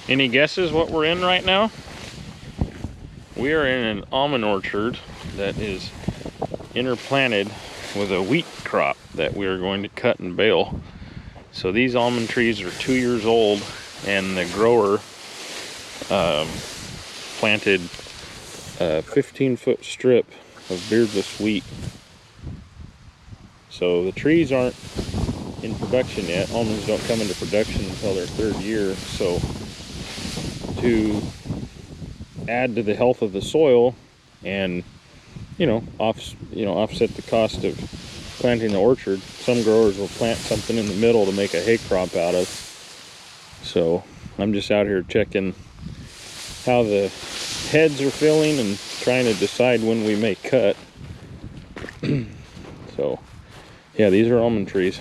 Any guesses what we're in right now? We are in an almond orchard that is interplanted with a wheat crop that we are going to cut and bale. So these almond trees are 2 years old, and the grower planted a 15-foot strip of beardless wheat. So the trees aren't in production yet. Almonds don't come into production until their 3rd year. So to add to the health of the soil and offset the cost of planting the orchard, some growers will plant something in the middle to make a hay crop out of. So I'm just out here checking how the heads are filling and trying to decide when we may cut. So yeah, these are almond trees.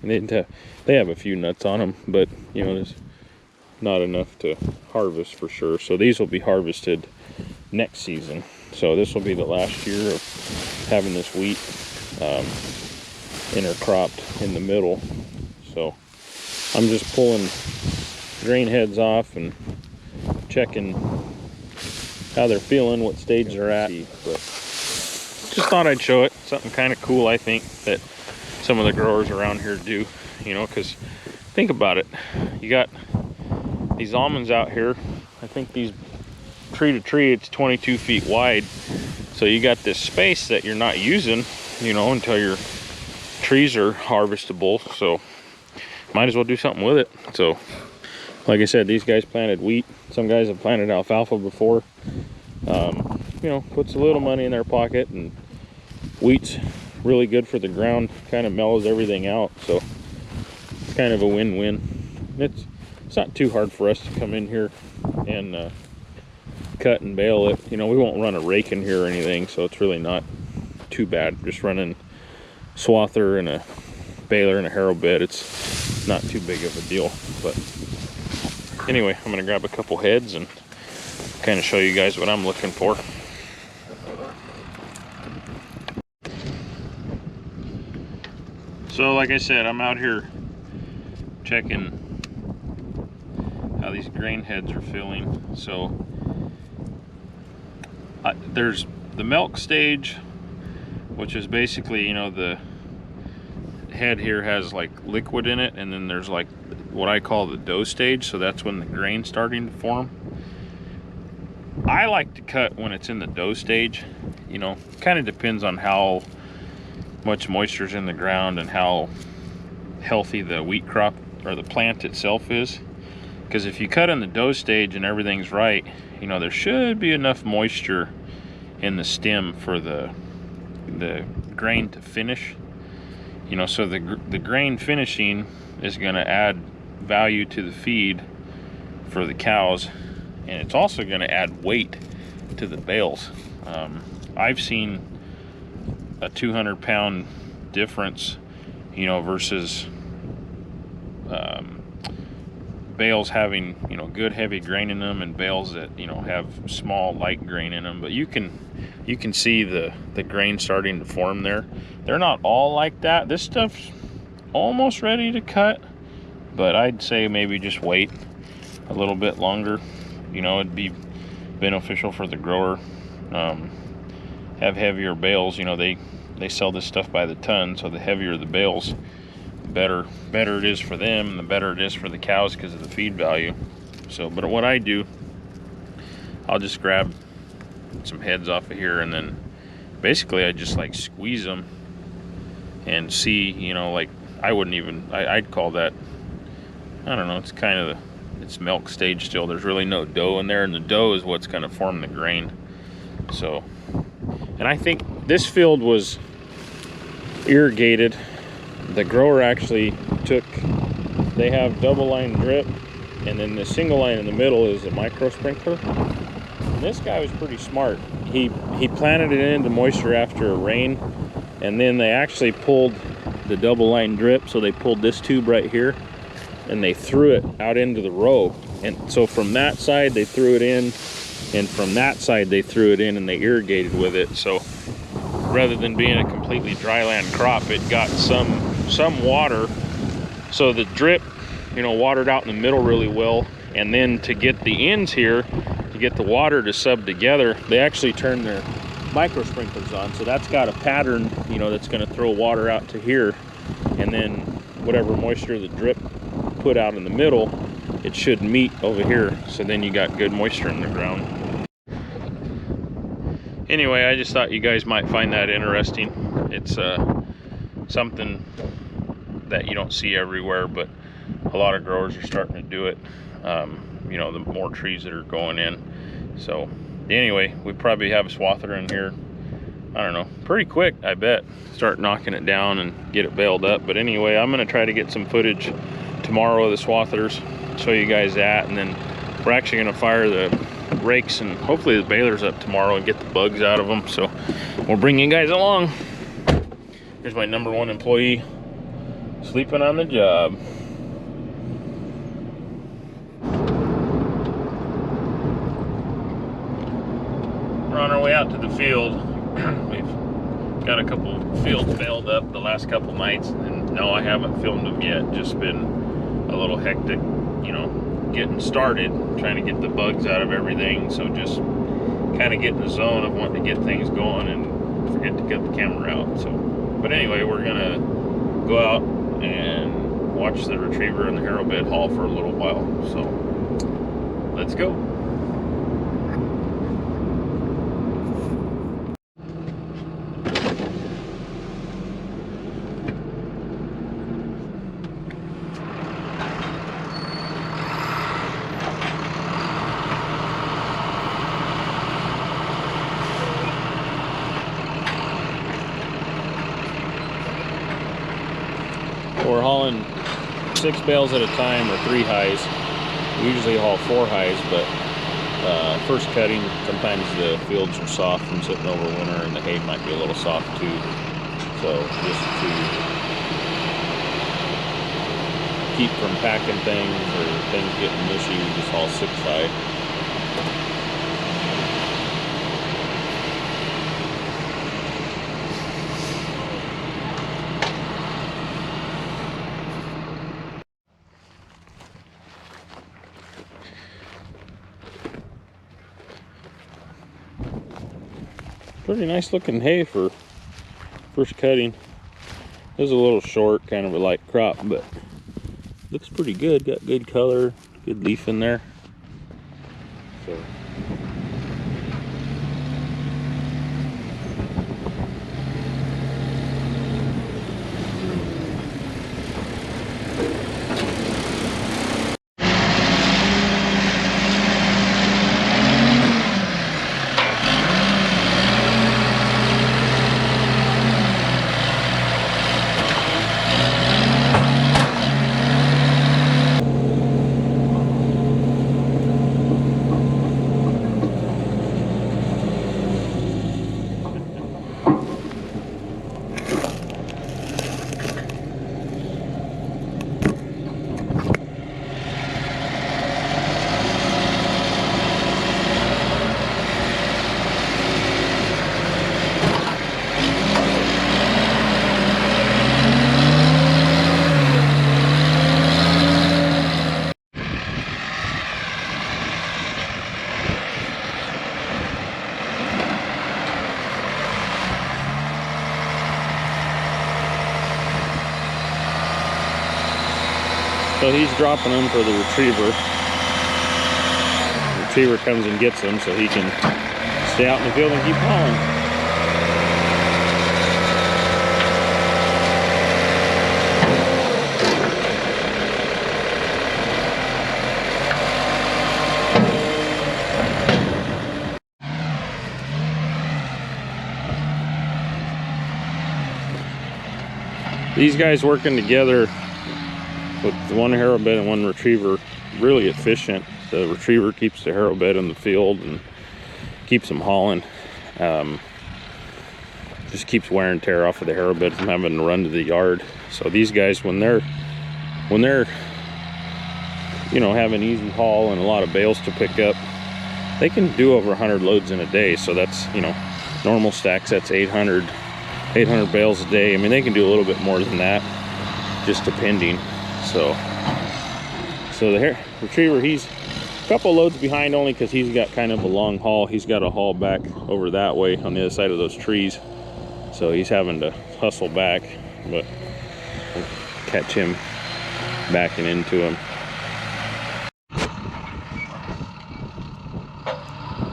They have a few nuts on them, but there's not enough to harvest for sure. So these will be harvested next season. So this will be the last year of having this wheat intercropped in the middle. So I'm just pulling grain heads off and checking how they're feeling, what stage they're at. But just thought I'd show it. Something kind of cool, I think, that some of the growers around here do, because think about it. You got these almonds out here. I think these tree to tree, it's 22 feet wide. So you got this space that you're not using, until your trees are harvestable. So might as well do something with it. So like I said, these guys planted wheat. Some guys have planted alfalfa before. Puts a little money in their pocket, and wheat's really good for the ground, kind of mellows everything out. So it's kind of a win-win. It's not too hard for us to come in here and cut and bale it. We won't run a rake in here or anything, so it's really not too bad. Just running swather and a baler and a harrow bit, it's not too big of a deal. But anyway, I'm gonna grab a couple heads and kind of show you guys what I'm looking for. So like I said, I'm out here checking how these grain heads are filling. So there's the milk stage, which is basically, the head here has like liquid in it, and then there's like what I call the dough stage. So that's when the grain's starting to form. I like to cut when it's in the dough stage. Kind of depends on how much moisture's in the ground and how healthy the wheat crop or the plant itself is. Because if you cut in the dough stage and everything's right, there should be enough moisture in the stem for the grain to finish. So the grain finishing is going to add value to the feed for the cows, and it's also going to add weight to the bales. I've seen a 200-pound difference, versus bales having, good heavy grain in them, and bales that, have small light grain in them. But you can see the grain starting to form there. They're not all like that. This stuff's almost ready to cut, but I'd say maybe just wait a little bit longer. It'd be beneficial for the grower. Have heavier bales. They sell this stuff by the ton, so the heavier the bales, the better it is for them, and the better it is for the cows because of the feed value. So, but what I do, I'll just grab some heads off of here, and then basically I just like squeeze them and see, like I wouldn't even, I'd call that, I don't know, it's kind of it's milk stage still. There's really no dough in there, and the dough is what's going to form the grain. So, and I think this field was irrigated. The grower actually they have double line drip, and then the single line in the middle is a micro sprinkler. And this guy was pretty smart. He planted it into moisture after a rain, and then they actually pulled the double line drip. So they pulled this tube right here, and they threw it out into the row. And so from that side they threw it in, and from that side they threw it in, and they irrigated with it. So rather than being a completely dry land crop, it got some water. So the drip, watered out in the middle really well, And then to get the ends here, to get the water to sub together, they actually turn their micro sprinklers on. So that's got a pattern, you know, that's going to throw water out to here, and then whatever moisture the drip put out in the middle, it should meet over here. So then you got good moisture in the ground. Anyway, I just thought you guys might find that interesting. It's something that you don't see everywhere, but a lot of growers are starting to do it. You know, the more trees that are going in. So anyway, we probably have a swather in here, I don't know, pretty quick, I bet. Start knocking it down and get it baled up. But anyway, I'm gonna try to get some footage tomorrow of the swathers, show you guys that, and then we're actually gonna fire the rakes and hopefully the balers up tomorrow and get the bugs out of them. So we'll bring you guys along. Here's my #1 employee sleeping on the job. We're on our way out to the field. We've got a couple fields baled up the last couple nights, and no, I haven't filmed them yet. Just been a little hectic, you know, getting started, trying to get the bugs out of everything. So just kind of get in the zone of wanting to get things going and forget to get the camera out. So, but anyway, we're gonna go out and watch the retriever and the harrow bed haul for a little while. So let's go. We're hauling 6 bales at a time, or 3 highs. We usually haul 4 highs, but first cutting, sometimes the fields are soft from sitting over winter, and the hay might be a little soft too. So just to keep from packing things or things getting mushy, we just haul 6 high. Pretty nice looking hay for first cutting. It was a little short, kind of a light crop, but looks pretty good. Got good color, good leaf in there. So So he's dropping them for the retriever. The retriever comes and gets them so he can stay out in the field and keep hauling. These guys working together with one harrow bed and one retriever, really efficient. The retriever keeps the harrow bed in the field and keeps them hauling. Just keeps wear and tear off of the harrow bed from having to run to the yard. So these guys, when they're you know, having easy haul and a lot of bales to pick up, they can do over 100 loads in a day. So that's, you know, normal stacks, that's 800 bales a day. I mean, they can do a little bit more than that, just depending. So the retriever, he's A couple loads behind only because he's got kind of a long haul. He's got to haul back over that way on the other side of those trees. So he's having to hustle back, but we'll catch him backing into him.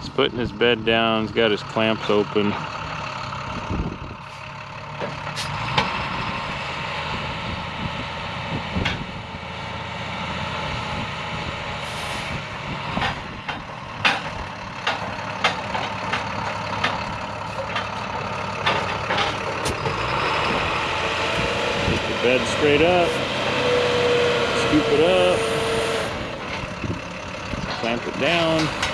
He's putting his bed down. He's got his clamps open. Bed straight up, scoop it up, clamp it down.